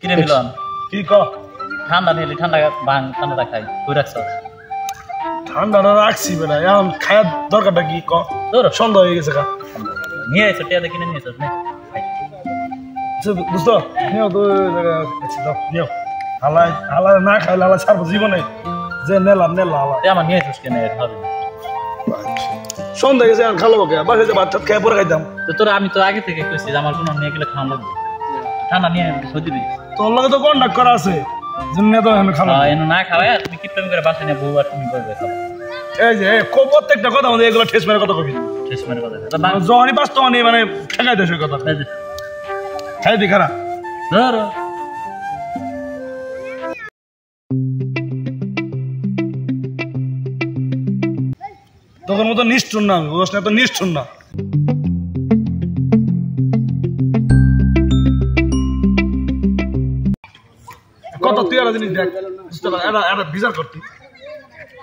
কিরে মিলন কি ক ঠান্ডা নিলি ঠান্ডা ভাঙ ঠান্ডাটা খাই কই রাখছ ঠান্ডাটা রাখছি বেটা এখন খাওয়ার দরকারটা কি ক তোর সন্ধ্যা হয়ে গেছে নিয়ে এসে টিয়া কিনে নিয়ে এসে নে বুঝতো নিও তো নিও হালাই হালাই না খাইলে হালাই ছাড়বো জীবনে যে নেলাম নেলা হালাই আমার নিয়ে এসে কেনে হবে সন্ধ্যা গেছে এখন খালো কে বাসে যে ভাত টাত খেয়ে পরে খাইতাম তো তোরা আমি তো আগে থেকে কইছি যে আমার কোনো নিয়ে গেলে খাওয়া লাগবে ঠান্ডা নিয়ে সজি দিই তোর লগে তো কন্টাক্ট করা আছে জন্য তো এখন খালো এনে না খাওয়ায় তুমি কিপটামি করে বাসা নিয়ে বউ আর তুমি করবে খাও এই যে প্রত্যেকটা কথা আমাদের এগুলো ঠেস মেরে কথা কবি শেষ মানে কথা যখনই পাস তখনই মানে ঠেকাই দেয় সেই কথা খাই দি খারাপ ধরো তোদের মতো নিষ্ঠুর না আমি বুঝছ না তো নিষ্ঠুর না কত তুই আর জিনিস দেখ বুঝতে পার এটা বিচার করতি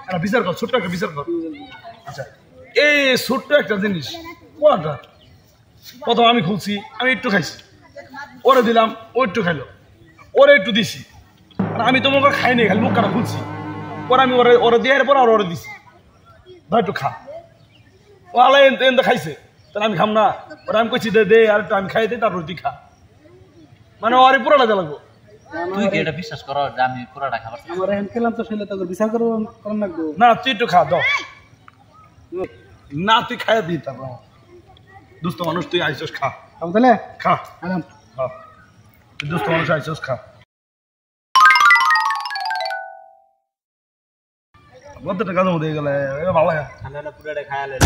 এটা বিচার কর ছোট্ট একটা বিচার কর আচ্ছা এই ছোট্ট একটা জিনিস কোনটা প্রথম আমি খুলছি আমি একটু খাইছি ওরে দিলাম ও একটু খাইলো ওরে একটু দিছি আর আমি তো মনে খাইনি খালি মুখ কাটা খুলছি পরে আমি ওরে দিয়ে পর আর ওরে দিছি ভাই একটু খা ও আলাই এনতে খাইছে তাহলে আমি খাম না ওরা আমি কইছি দে আর একটু আমি খাই দিই তারপর তুই খা মানে ওরে পুরোটা দে লাগবো তুই কি এটা বিশ্বাস করো যে আমি পুরাটা খাবার আমার এখন খেলাম তো সেটা তো বিচার করবো করার লাগবো না তুই একটু খা দাও না তুই খাই দিই তারপর দুস্থ মানুষ তুই আইসস খা খাবো তাহলে খা আরাম হ্যাঁ তুই দুস্থ মানুষ আইসস খা কত টাকা দাম দিয়ে গেলে ভালো লাগে ঠান্ডাটা পুরাটা খায়ালে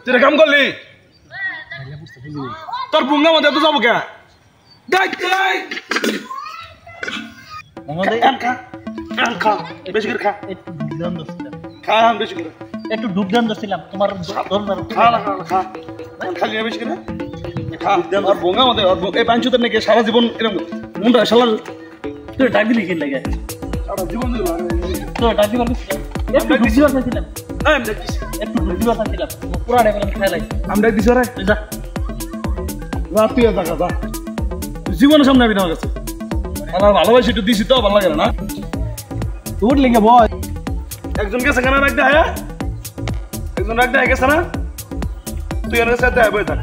তুই কাম করলি তোর বুঙ্গা মধ্যে তো যাবো কে বেশি করে খা একটু দুর্দান্ত ছিলাম খা বেশি করে একটু দুর্দান্ত ছিলাম তোমার খা না খা খালি বেশি করে খা আর বুঙ্গা মধ্যে এই পাঁচশোতে নাকি সারা জীবন এরকম মুন্ডা সালা তুই ডাক দিলি কি লাগে সারা জীবন তো ডাক দিবার একটু ডুবদিবার চাইছিলাম একটু ডুবদিবার চাইছিলাম পুরাটা গেলাম খাইলাই আমরা দিছ রে তুই যা রাত তুই দেখা যা জীবনের সামনে আমি আমার কাছে আমার ভালোবাসি একটু দিছি তো ভালো লাগে না তোর লেগে বল একজন গেছে কেন রাখতে হ্যাঁ একজন রাখতে হয়ে গেছে না তুই এর সাথে বই থাক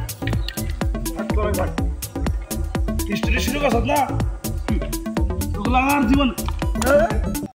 হিস্ট্রি শুরু করছ না তোগুলো আমার জীবন